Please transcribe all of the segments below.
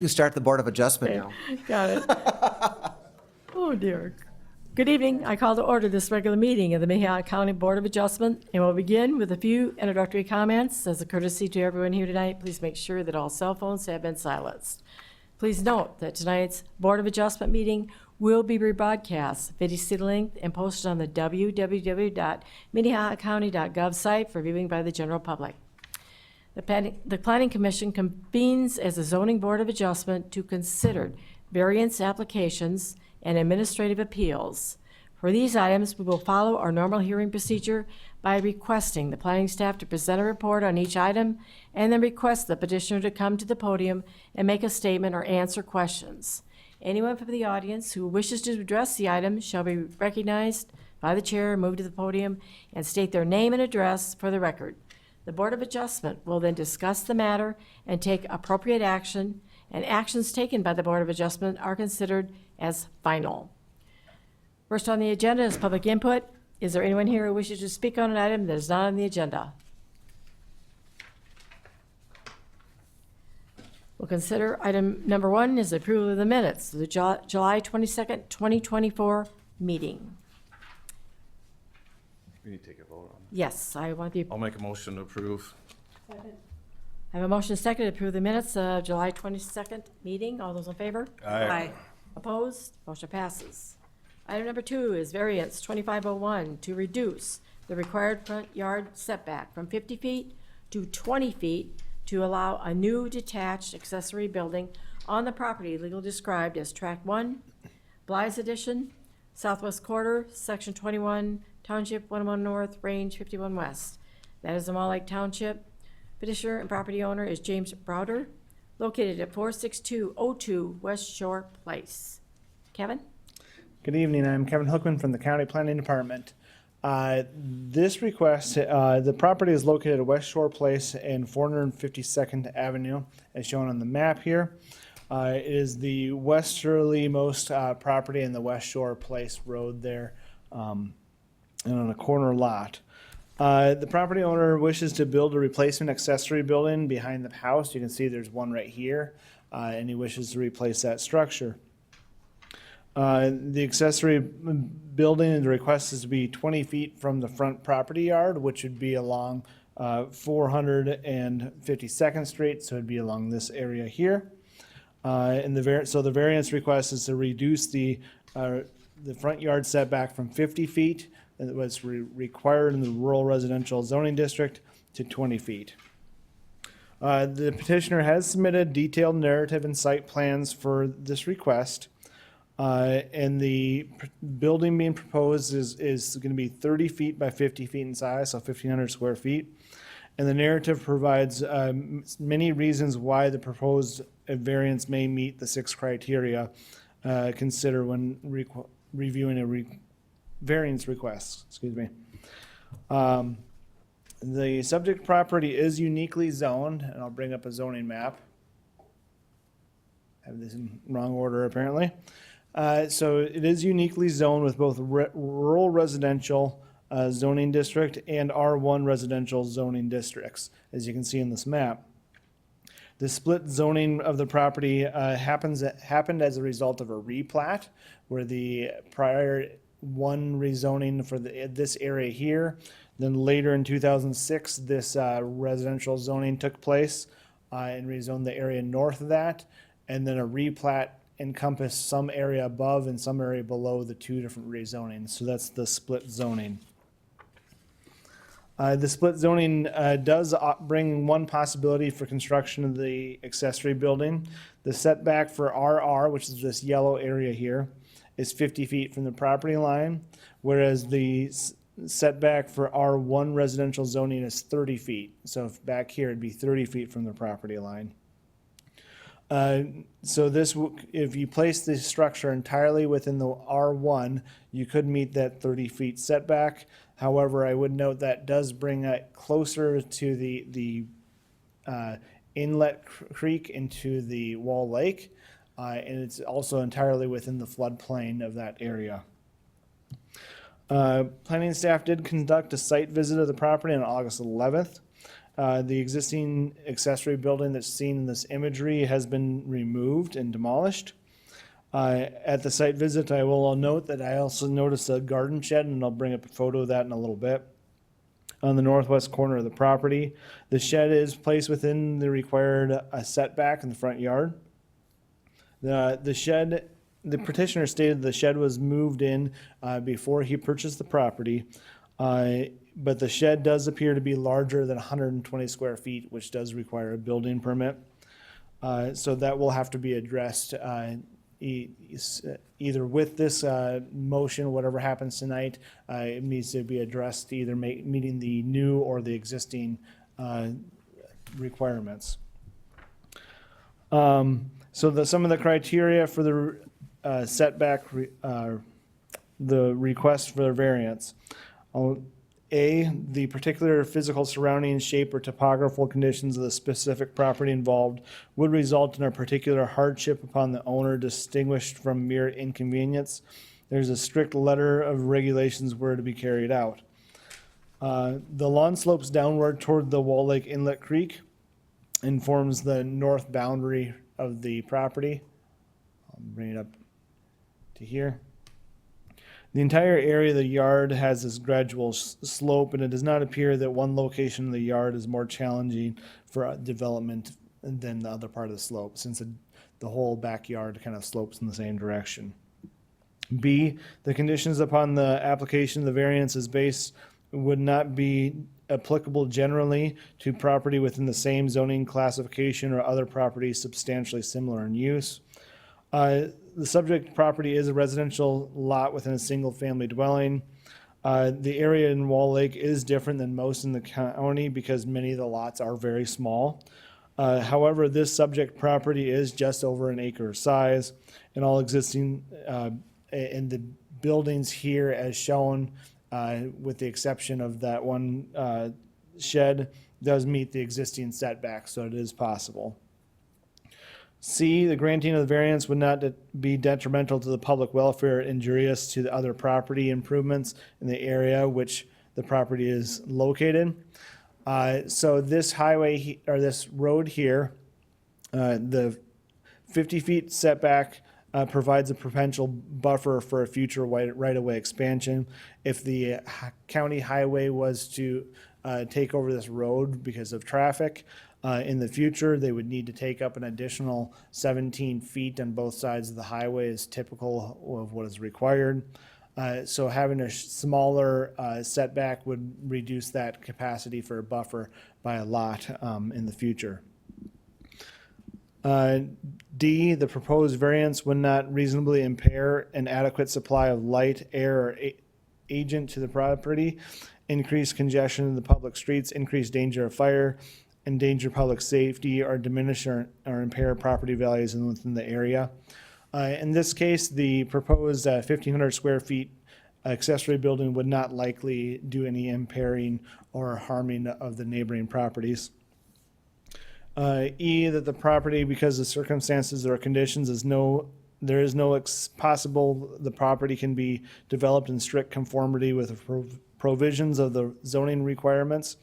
You start the Board of Adjustment Okay, now. got it. Oh, dear. Good evening. I call to order this regular meeting of the Minnehaha County Board of Adjustment, and we'll begin with a few introductory comments. As a courtesy to everyone here tonight, please make sure that all cell phones have been silenced. Please note that tonight's Board of Adjustment meeting will be rebroadcast, video length, and posted on the www.minnehahacounty.gov site for viewing by the general public. The Planning Commission convenes as a zoning board of adjustment to consider variance applications and administrative appeals. For these items, we will follow our normal hearing procedure by requesting the planning staff to present a report on each item and then request the petitioner to come to the podium and make a statement or answer questions. Anyone from the audience who wishes to address the item shall be recognized by the chair, move to the podium, and state their name and address for the record. The Board of Adjustment will then discuss the matter and take appropriate action, and actions taken by the Board of Adjustment are considered as final. First on the agenda is public input. Is there anyone here who wishes to speak on an item that is not on the agenda? We'll consider item number 1 is approval of the minutes of the July 22nd, 2024 meeting. We need to take a vote on Yes, I want the, it. I'll make a motion to approve. I have a motion second to approve the minutes of July 22nd meeting. All those in favor? Aye. Opposed? Motion passes. Item number 2 is variance 2501 to reduce the required front yard setback from 50 feet to 20 feet to allow a new detached accessory building on the property legally described as Tract 1, Bly's Addition, Southwest Quarter, Section 21, Township 101 North, Range 51 West. That is the Mall Lake Township. Petitioner and property owner is James Browder, located at 46202 West Shore Place. Kevin? Good evening. I'm Kevin Hookman from the County Planning Department. This request, the property is located at West Shore Place and 452nd Avenue, as shown on the map here. It is the westerlymost property in the West Shore Place Road there, and on a corner lot. The property owner wishes to build a replacement accessory building behind the house. You can see there's one right here, and he wishes to replace that structure. The accessory building, and the request is to be 20 feet from the front property yard, which would be along 452nd Street, so it'd be along this area here. So the variance request is to reduce the front yard setback from 50 feet that was required in the rural residential zoning district to 20 feet. The petitioner has submitted detailed narrative and site plans for this request. And the building being proposed is going to be 30 feet by 50 feet in size, so 1,500 square feet. And the narrative provides many reasons why the proposed variance may meet the 6 criteria consider when reviewing a variance request. Excuse me. The subject property is uniquely zoned, and I'll bring up a zoning map. I have this in wrong order apparently. So it is uniquely zoned with both rural residential zoning district and R1 residential zoning districts, as you can see in this map. The split zoning of the property happened as a result of a replat, where the prior one rezoning for this area here, then later in 2006, this residential zoning took place and rezoned the area north of that, and then a replat encompassed some area above and some area below the 2 different rezonings. So that's the split zoning. The split zoning does bring one possibility for construction of the accessory building. The setback for RR, which is this yellow area here, is 50 feet from the property line, whereas the setback for R1 residential zoning is 30 feet. So if back here, it'd be 30 feet from the property line. So this, if you place the structure entirely within the R1, you could meet that 30 feet setback. However, I would note that does bring it closer to the inlet creek into the Wall Lake, and it's also entirely within the floodplain of that area. Planning staff did conduct a site visit of the property on August 11th. The existing accessory building that's seen in this imagery has been removed and demolished. At the site visit, I will note that I also noticed a garden shed, and I'll bring up a photo of that in a little bit, on the northwest corner of the property. The shed is placed within the required setback in the front yard. The petitioner stated the shed was moved in before he purchased the property, but the shed does appear to be larger than 120 square feet, which does require a building permit. So that will have to be addressed either with this motion, whatever happens tonight, it needs to be addressed either meeting the new or the existing requirements. So some of the criteria for the setback, the request for the variance. A, the particular physical surroundings, shape, or topographical conditions of the specific property involved would result in a particular hardship upon the owner distinguished from mere inconvenience. There's a strict letter of regulations where to be carried out. The lawn slopes downward toward the Wall Lake Inlet Creek and forms the north boundary of the property. I'll bring it up to here. The entire area of the yard has this gradual slope, and it does not appear that one location of the yard is more challenging for development than the other part of the slope, since the whole backyard kind of slopes in the same direction. B, the conditions upon the application of the variance is based would not be applicable generally to property within the same zoning classification or other properties substantially similar in use. The subject property is a residential lot within a single-family dwelling. The area in Wall Lake is different than most in the county because many of the lots are very small. However, this subject property is just over an acre size, and all existing in the buildings here as shown, with the exception of that one shed, does meet the existing setback, so it is possible. C, the granting of the variance would not be detrimental to the public welfare, injurious to the other property improvements in the area which the property is located. So this highway, or this road here, the 50 feet setback provides a potential buffer for a future right-of-way expansion. If the county highway was to take over this road because of traffic, in the future, they would need to take up an additional 17 feet on both sides of the highway is typical of what is required. So having a smaller setback would reduce that capacity for a buffer by a lot in the future. D, the proposed variance would not reasonably impair an adequate supply of light, air, or agent to the property, increase congestion in the public streets, increase danger of fire, endanger public safety, or diminish or impair property values within the area. In this case, the proposed 1,500 square feet accessory building would not likely do any impairing or harming of the neighboring properties. E, that the property, because of circumstances or conditions, there is no possible the property can be developed in strict conformity with the provisions of the zoning requirements,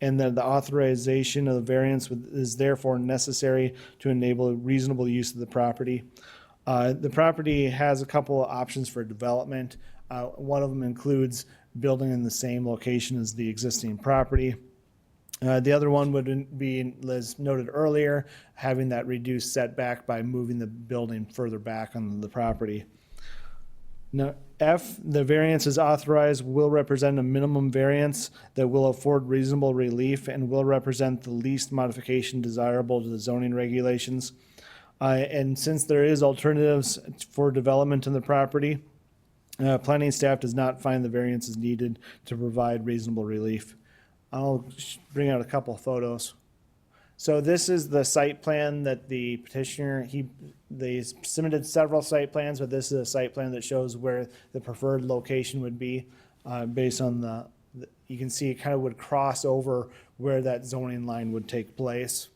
and that the authorization of the variance is therefore necessary to enable reasonable use of the property. The property has a couple of options for development. One of them includes building in the same location as the existing property. The other one would be, as noted earlier, having that reduced setback by moving the building further back on the property. Now, F, the variance is authorized will represent a minimum variance that will afford reasonable relief and will represent the least modification desirable to the zoning regulations. And since there is alternatives for development in the property, planning staff does not find the variance is needed to provide reasonable relief. I'll bring out a couple photos. So this is the site plan that the petitioner, they submitted several site plans, but this is a site plan that shows where the preferred location would be based on you can see it kind of would cross over where that zoning line would take place.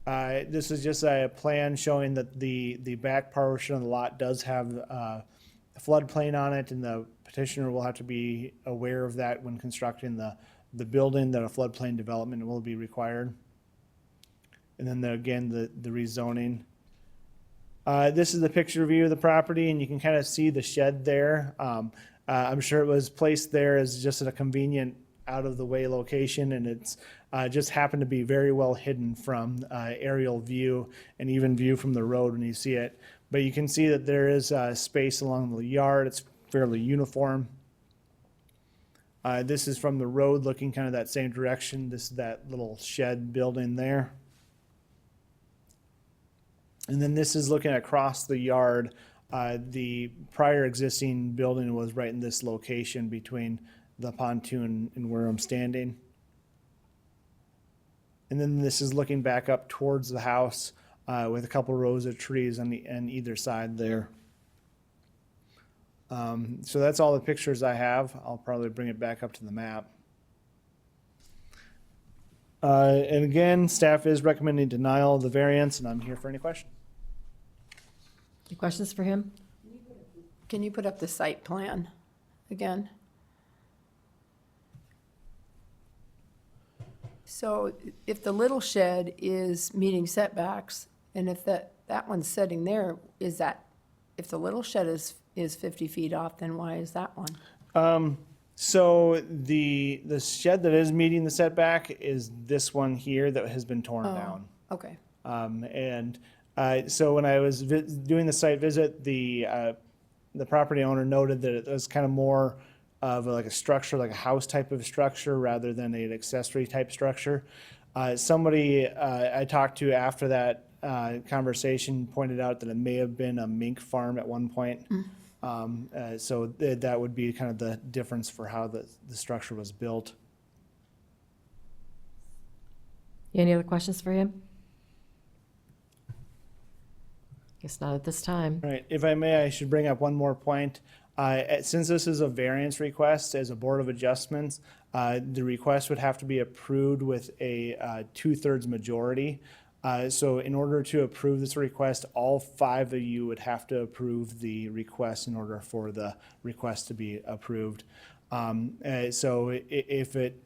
This is just a plan showing that the back portion of the lot does have a floodplain on it, and the petitioner will have to be aware of that when constructing the the building that a floodplain development will be required. And then again, the rezoning. This is the picture view of the property, and you can kind of see the shed there. I'm sure it was placed there as just a convenient out-of-the-way location, and it's just happened to be very well hidden from aerial view and even view from the road when you see it. But you can see that there is space along the yard. It's fairly uniform. This is from the road looking kind of that same direction. This is that little shed building there. And then this is looking across the yard. The prior existing building was right in this location between the pontoon and where I'm standing. And then this is looking back up towards the house with a couple rows of trees on either side there. So that's all the pictures I have. I'll probably bring it back up to the map. And again, staff is recommending denial of the variance, and I'm here for any questions. Any questions for him? Can you put up the site plan again? So if the little shed is meeting setbacks, and if that one's sitting there, is that, if the little shed is 50 feet off, then why is that one? So the shed that is meeting the setback is this one here that has been torn down. Okay, So when I was doing the site visit, the property owner noted that it was kind of more of like a structure, like a house type of structure, rather than an accessory type structure. Somebody I talked to after that conversation pointed out that it may have been a mink farm at one point. So that would be kind of the difference for how the structure was built. Any other questions for him? Guess not at this time. Right. If I may, I should bring up one more point. Since this is a variance request as a Board of Adjustments, the request would have to be approved with a 2/3 majority. So in order to approve this request, all 5 of you would have to approve the request in order for the request to be approved. So if it,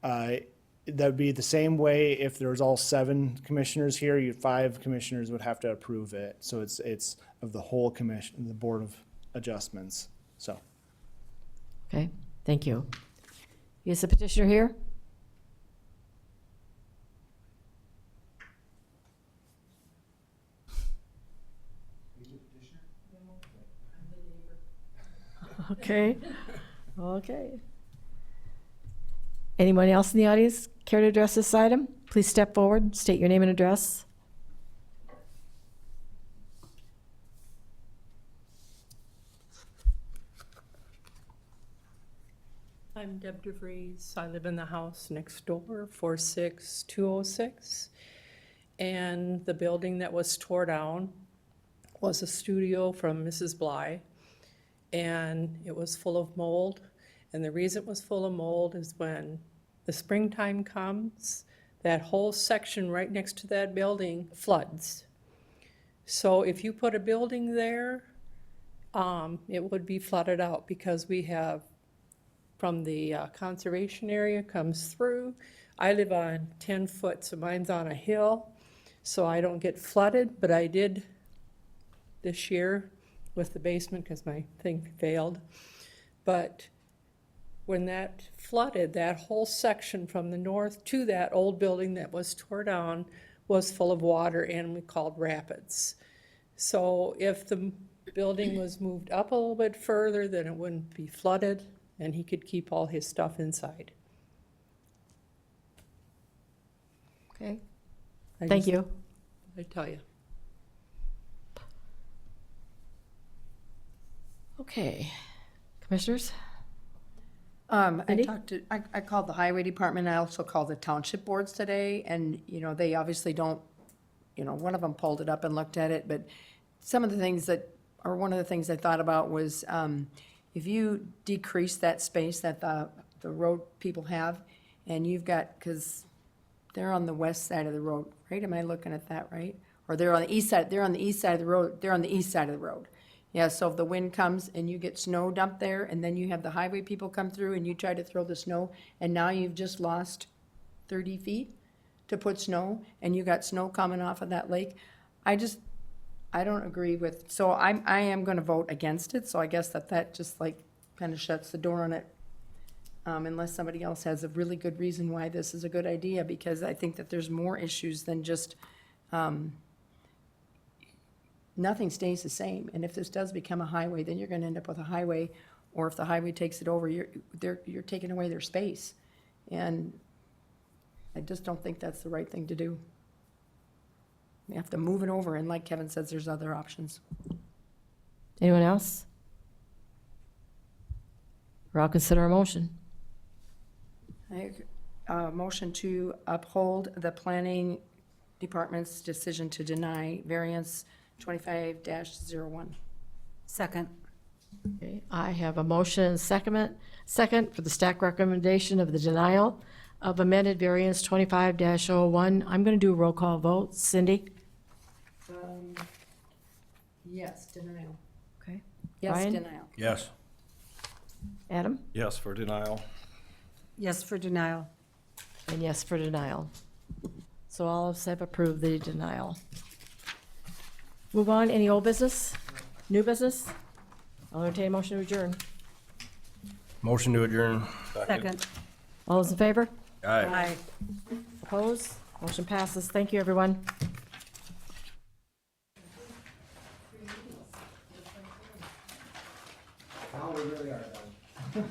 that would be the same way if there was all 7 commissioners here, 5 commissioners would have to approve it. So it's of the whole commission, the Board of Adjustments, so. Okay, thank you. Is the petitioner here? Okay, okay. Anyone else in the audience care to address this item? Please step forward, state your name and address. I'm Deb DeVries. I live in the house next door, 46206. And the building that was tore down was a studio from Mrs. Bly. And it was full of mold. And the reason it was full of mold is when the springtime comes, that whole section right next to that building floods. So if you put a building there, it would be flooded out because we have, from the conservation area comes through. I live on 10 foot, so mine's on a hill, so I don't get flooded, but I did this year with the basement because my thing failed. But when that flooded, that whole section from the north to that old building that was tore down was full of water, and we called rapids. So if the building was moved up a little bit further, then it wouldn't be flooded, and he could keep all his stuff inside. Okay, I thank just- you. I tell you. Okay, commissioners? I Cindy? I called the highway department, I also called the township boards today, and, they obviously don't, one of them pulled it up and looked at it, but some of the things one of the things I thought about was, if you decrease that space that the road people have, and you've got, because they're on the west side of the road, right? Am I looking at that right? Or they're on the east side of the road, they're on the east side of the road. Yeah, so if the wind comes and you get snow dumped there, and then you have the highway people come through and you try to throw the snow, and now you've just lost 30 feet to put snow, and you got snow coming off of that lake, I don't agree with, so I am gonna vote against it, so I guess that just like kind of shuts the door on it. Unless somebody else has a really good reason why this is a good idea, because I think that there's more issues than just, nothing stays the same. And if this does become a highway, then you're gonna end up with a highway, or if the highway takes it over, you're taking away their space. And I just don't think that's the right thing to do. We have to move it over, and like Kevin says, there's other options. Anyone else? Or I'll consider a motion. Motion to uphold the planning department's decision to deny variance 25-01. Second. Okay, I have a motion and second for the staff recommendation of the denial of amended variance 25-01. I'm going to do a roll call vote. Cindy? Yes, denial. Okay. Yes, Brian? denial. Yes. Adam? Yes for denial. Yes for denial. And yes for denial. So all of us have approved the denial. Move on, any old business? New business? I'll entertain a motion to adjourn. Motion to adjourn. Second. All those in favor? Aye. Aye. Opposed? Motion passes. Thank you, everyone. Now we really are done.